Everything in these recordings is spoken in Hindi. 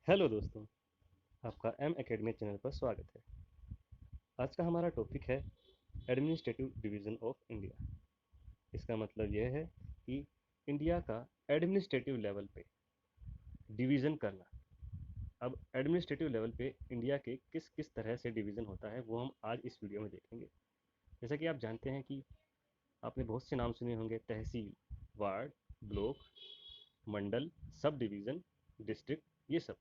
हेलो दोस्तों, आपका एम एकेडमी चैनल पर स्वागत है। आज का हमारा टॉपिक है एडमिनिस्ट्रेटिव डिवीज़न ऑफ इंडिया। इसका मतलब यह है कि इंडिया का एडमिनिस्ट्रेटिव लेवल पे डिवीज़न करना। अब एडमिनिस्ट्रेटिव लेवल पे इंडिया के किस किस तरह से डिवीज़न होता है वो हम आज इस वीडियो में देखेंगे। जैसा कि आप जानते हैं कि आपने बहुत से नाम सुने होंगे: तहसील, वार्ड, ब्लॉक, मंडल, सब डिवीज़न, डिस्ट्रिक्ट। ये सब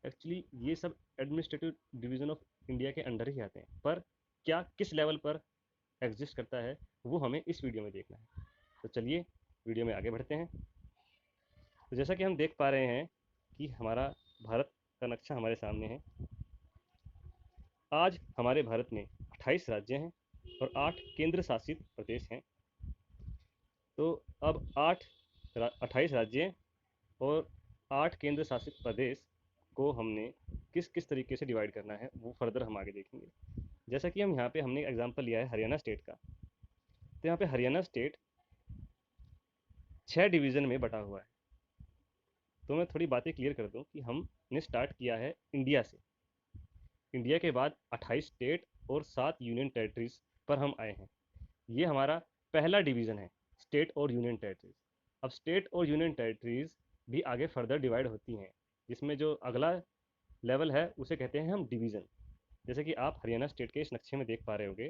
एक्चुअली ये सब एडमिनिस्ट्रेटिव डिवीजन ऑफ इंडिया के अंडर ही आते हैं, पर क्या किस लेवल पर एग्जिस्ट करता है वो हमें इस वीडियो में देखना है। तो चलिए वीडियो में आगे बढ़ते हैं। तो जैसा कि हम देख पा रहे हैं कि हमारा भारत का नक्शा हमारे सामने है। आज हमारे भारत में 28 राज्य हैं और 8 केंद्र शासित प्रदेश हैं। तो अब 28 राज्य और 8 केंद्र शासित प्रदेश को हमने किस किस तरीके से डिवाइड करना है वो फर्दर हम आगे देखेंगे। जैसा कि हम यहाँ पे हमने एग्जांपल लिया है हरियाणा स्टेट का। तो यहाँ पे हरियाणा स्टेट 6 डिवीज़न में बटा हुआ है। तो मैं थोड़ी बातें क्लियर कर दूँ कि हमने स्टार्ट किया है इंडिया से। इंडिया के बाद 28 स्टेट और 7 यूनियन टेरिटरीज पर हम आए हैं। ये हमारा पहला डिवीज़न है, स्टेट और यूनियन टेरिटरीज। अब स्टेट और यूनियन टेरिटरीज भी आगे फर्दर डिवाइड होती हैं, जिसमें जो अगला लेवल है उसे कहते हैं हम डिवीज़न। जैसे कि आप हरियाणा स्टेट के इस नक्शे में देख पा रहे होगे,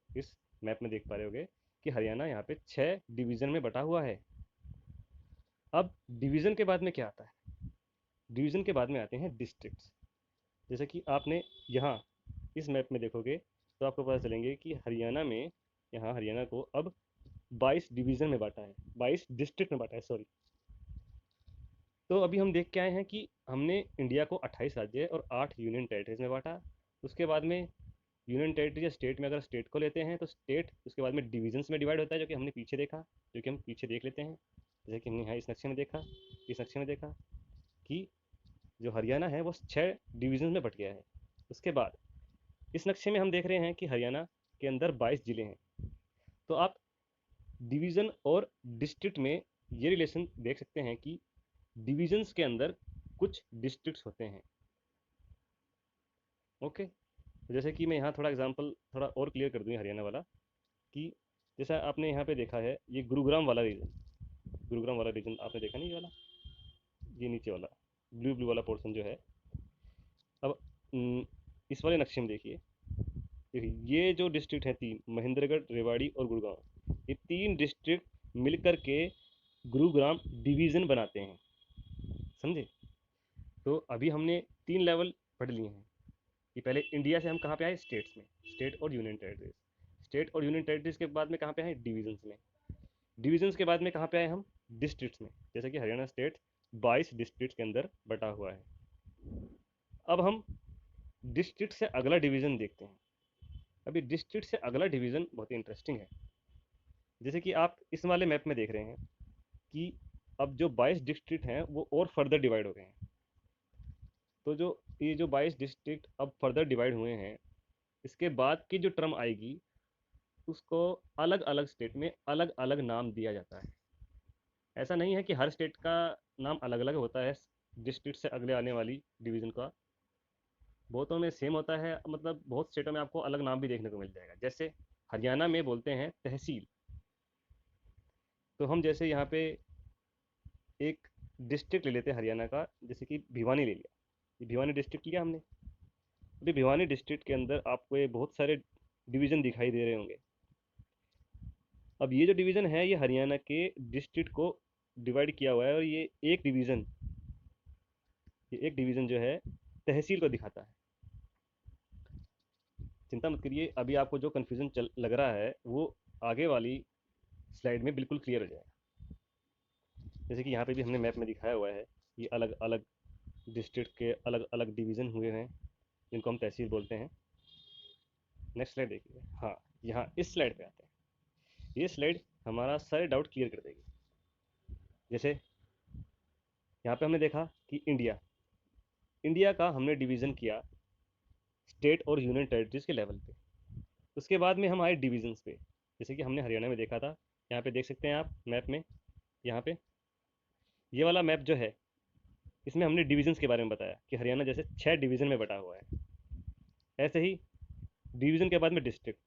इस मैप में देख पा रहे होगे कि हरियाणा यहाँ पे 6 डिवीज़न में बटा हुआ है। अब डिवीज़न के बाद में क्या आता है? डिवीज़न के बाद में आते हैं डिस्ट्रिक्ट्स। जैसे कि आपने यहाँ इस मैप में देखोगे तो आपको पता चलेंगे कि हरियाणा में, यहाँ हरियाणा को अब 22 डिवीज़न में बांटा है, 22 डिस्ट्रिक्ट में बांटा है, सॉरी। तो अभी हम देख के आए हैं कि हमने इंडिया को 28 राज्य और 8 यूनियन टेरिटरीज में बांटा। उसके बाद में यूनियन टेरिटरी या स्टेट में अगर स्टेट को लेते हैं तो स्टेट उसके बाद में डिविजन्स में डिवाइड होता है, जो कि हमने पीछे देखा, जो कि हम पीछे देख लेते हैं। जैसे कि हमने यहाँ इस नक्शे में देखा, इस नक्शे में देखा कि जो हरियाणा है वो 6 डिवीजन में बट गया है। उसके बाद इस नक्शे में हम देख रहे हैं कि हरियाणा के अंदर 22 जिले हैं। तो आप डिवीज़न और डिस्ट्रिक्ट में ये रिलेशन देख सकते हैं कि डिविजन्स के अंदर कुछ डिस्ट्रिक्ट्स होते हैं। ओके, तो जैसे कि मैं यहाँ थोड़ा एग्जांपल थोड़ा और क्लियर कर दूँ हरियाणा वाला, कि जैसा आपने यहाँ पे देखा है ये गुरुग्राम वाला रीजन, गुरुग्राम वाला रीजन आपने देखा नहीं, ये वाला, ये नीचे वाला ब्लू ब्लू वाला पोर्शन जो है। अब इस वाले नक्शे में देखिए, ये जो डिस्ट्रिक्ट है तीन, महेंद्रगढ़, रेवाड़ी और गुड़गांव, ये तीन डिस्ट्रिक्ट मिलकर के गुरुग्राम डिवीज़न बनाते हैं। समझे? तो अभी हमने तीन लेवल पढ़ लिए हैं कि पहले इंडिया से हम कहाँ पे आए, स्टेट्स में, स्टेट और यूनियन टेरिटरीज। स्टेट और यूनियन टेरिटरीज के बाद में कहाँ पे आए, डिविजन्स में। डिविजन्स के बाद में कहाँ पे आए हम, डिस्ट्रिक्ट्स में। जैसे कि हरियाणा स्टेट 22 डिस्ट्रिक्ट के अंदर बटा हुआ है। अब हम डिस्ट्रिक्ट से अगला डिवीज़न देखते हैं। अभी डिस्ट्रिक्ट से अगला डिवीज़न बहुत ही इंटरेस्टिंग है। जैसे कि आप इस वाले मैप में देख रहे हैं कि अब जो 22 डिस्ट्रिक्ट हैं वो और फर्दर डिवाइड हो गए हैं। तो जो ये जो 22 डिस्ट्रिक्ट अब फर्दर डिवाइड हुए हैं, इसके बाद की जो टर्म आएगी उसको अलग अलग स्टेट में अलग अलग नाम दिया जाता है। ऐसा नहीं है कि हर स्टेट का नाम अलग अलग होता है डिस्ट्रिक्ट से अगले आने वाली डिवीज़न का। बहुतों में सेम होता है, मतलब बहुत स्टेटों में आपको अलग नाम भी देखने को मिल जाएगा। जैसे हरियाणा में बोलते हैं तहसील। तो हम जैसे यहाँ पे एक डिस्ट्रिक्ट ले लेते हैं हरियाणा का, जैसे कि भिवानी ले लिया, ये भिवानी डिस्ट्रिक्ट लिया हमने। अभी भिवानी डिस्ट्रिक्ट के अंदर आपको ये बहुत सारे डिवीज़न दिखाई दे रहे होंगे। अब ये जो डिवीज़न है ये हरियाणा के डिस्ट्रिक्ट को डिवाइड किया हुआ है, और ये एक डिवीज़न जो है तहसील को दिखाता है। चिंता मत करिए, अभी आपको जो कन्फ्यूज़न चल लग रहा है वो आगे वाली स्लाइड में बिल्कुल क्लियर हो जाएगा। जैसे कि यहाँ पे भी हमने मैप में दिखाया हुआ है, ये अलग अलग डिस्ट्रिक्ट के अलग अलग डिवीज़न हुए हैं जिनको हम तहसील बोलते हैं। नेक्स्ट स्लाइड देखिए। हाँ, यहाँ इस स्लाइड पे आते हैं। ये स्लाइड हमारा सारे डाउट क्लियर कर देगी। जैसे यहाँ पे हमने देखा कि इंडिया, इंडिया का हमने डिवीज़न किया स्टेट और यूनियन टेरिटरीज के लेवल पे। उसके बाद में हम आए डिविजन्स पे। जैसे कि हमने हरियाणा में देखा था, यहाँ पे देख सकते हैं आप मैप में, यहाँ पे ये वाला मैप जो है इसमें हमने डिविजन्स के बारे में बताया कि हरियाणा जैसे 6 डिवीज़न में बटा हुआ है। ऐसे ही डिवीज़न के बाद में डिस्ट्रिक्ट,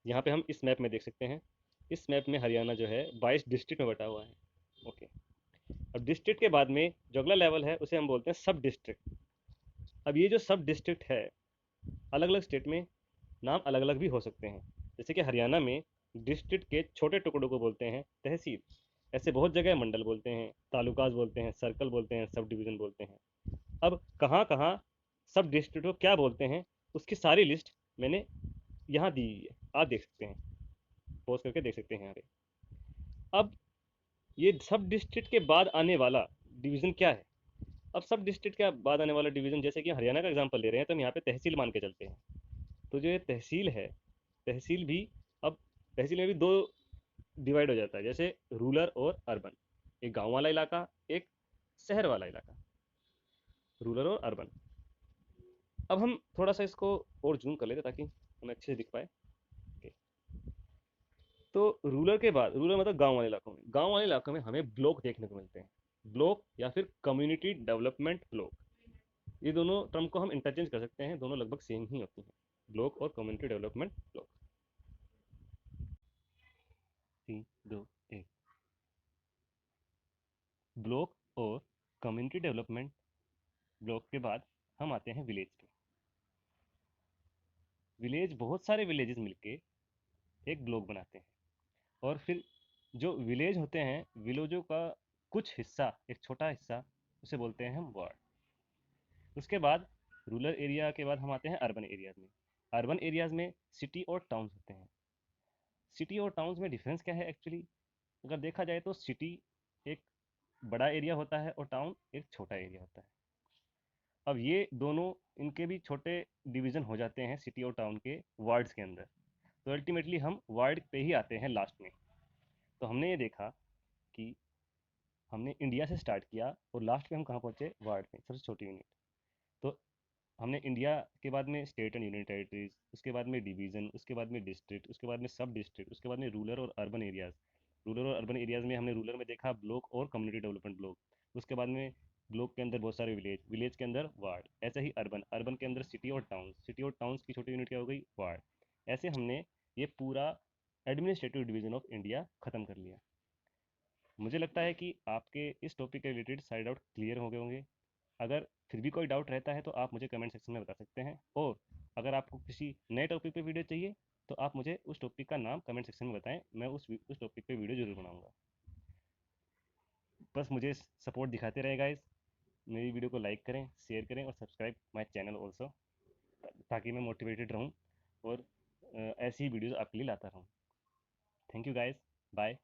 यहाँ पे हम इस मैप में देख सकते हैं, इस मैप में हरियाणा जो है 22 डिस्ट्रिक्ट में बटा हुआ है। ओके, अब डिस्ट्रिक्ट के बाद में जो अगला लेवल है उसे हम बोलते हैं सब डिस्ट्रिक्ट। अब ये जो सब डिस्ट्रिक्ट है, अलग अलग स्टेट में नाम अलग अलग भी हो सकते हैं। जैसे कि हरियाणा में डिस्ट्रिक्ट के छोटे टुकड़ों को बोलते हैं तहसील। ऐसे बहुत जगह मंडल बोलते हैं, तालुकाज बोलते हैं, सर्कल बोलते हैं, सब डिवीज़न बोलते हैं। अब कहाँ कहाँ सब डिस्ट्रिक्ट को क्या बोलते हैं, उसकी सारी लिस्ट मैंने यहाँ दी है, आप देख सकते हैं, पॉज करके देख सकते हैं यहाँ पे। अब ये सब डिस्ट्रिक्ट के बाद आने वाला डिवीज़न क्या है? अब सब डिस्ट्रिक्ट के बाद आने वाला डिवीज़न, जैसे कि हरियाणा का एग्जांपल ले रहे हैं तो हम यहाँ पे तहसील मान के चलते हैं। तो जो ये तहसील है, तहसील भी, अब तहसील में भी दो डिवाइड हो जाता है, जैसे रूरल और अर्बन। एक गांव वाला इलाका, एक शहर वाला इलाका, रूरल और अर्बन। अब हम थोड़ा सा इसको और जूम कर लेते ताकि हमें अच्छे से दिख पाए। ओके, तो रूरल के बाद, रूरल मतलब गांव वाले इलाकों में, गांव वाले इलाकों में हमें ब्लॉक देखने को मिलते हैं। ब्लॉक या फिर कम्युनिटी डेवलपमेंट ब्लॉक, ये दोनों टर्म को हम इंटरचेंज कर सकते हैं, दोनों लगभग सेम ही होती हैं, ब्लॉक और कम्युनिटी डेवलपमेंट ब्लॉक। 3 2 1। ब्लॉक और कम्युनिटी डेवलपमेंट ब्लॉक के बाद हम आते हैं विलेज पे। विलेज, बहुत सारे विलेजेस मिलके एक ब्लॉक बनाते हैं, और फिर जो विलेज होते हैं, विलेजों का कुछ हिस्सा, एक छोटा हिस्सा, उसे बोलते हैं हम वार्ड। उसके बाद रूरल एरिया के बाद हम आते हैं अर्बन एरियाज में। अर्बन एरियाज में सिटी और टाउन्स होते हैं। सिटी और टाउन्स में डिफरेंस क्या है एक्चुअली? अगर देखा जाए तो सिटी एक बड़ा एरिया होता है और टाउन एक छोटा एरिया होता है। अब ये दोनों, इनके भी छोटे डिवीज़न हो जाते हैं सिटी और टाउन के वार्ड्स के अंदर। तो अल्टीमेटली हम वार्ड पे ही आते हैं लास्ट में। तो हमने ये देखा कि हमने इंडिया से स्टार्ट किया और लास्ट में हम कहाँ पहुँचे? वार्ड में, सबसे छोटी यूनिट। तो हमने इंडिया के बाद में स्टेट एंड यूनियन टेरिटरीज, उसके बाद में डिवीज़न, उसके बाद में डिस्ट्रिक्ट, उसके बाद में सब डिस्ट्रिक्ट, उसके बाद में रूरल और अर्बन एरियाज़। रूरल और अर्बन एरियाज़ में हमने रूरल में देखा ब्लॉक और कम्युनिटी डेवलपमेंट ब्लॉक। उसके बाद में ब्लॉक के अंदर बहुत सारे विलेज, विलेज के अंदर वार्ड। ऐसे ही अर्बन, अर्बन के अंदर सिटी और टाउन, सिटी और टाउन्स की छोटी यूनिट क्या हो गई? वार्ड। ऐसे हमने ये पूरा एडमिनिस्ट्रेटिव डिवीजन ऑफ इंडिया ख़त्म कर लिया। मुझे लगता है कि आपके इस टॉपिक के रिलेटेड सारे डाउट क्लियर हो गए होंगे। अगर फिर भी कोई डाउट रहता है तो आप मुझे कमेंट सेक्शन में बता सकते हैं, और अगर आपको किसी नए टॉपिक पे वीडियो चाहिए तो आप मुझे उस टॉपिक का नाम कमेंट सेक्शन में बताएं, मैं उस टॉपिक पे वीडियो जरूर बनाऊंगा। बस मुझे सपोर्ट दिखाते रहे गाइस, मेरी वीडियो को लाइक करें, शेयर करें और सब्सक्राइब माय चैनल ऑल्सो, ताकि मैं मोटिवेटेड रहूं और ऐसी ही वीडियोज़ आपके लिए लाता रहूं। Thank you guys, bye.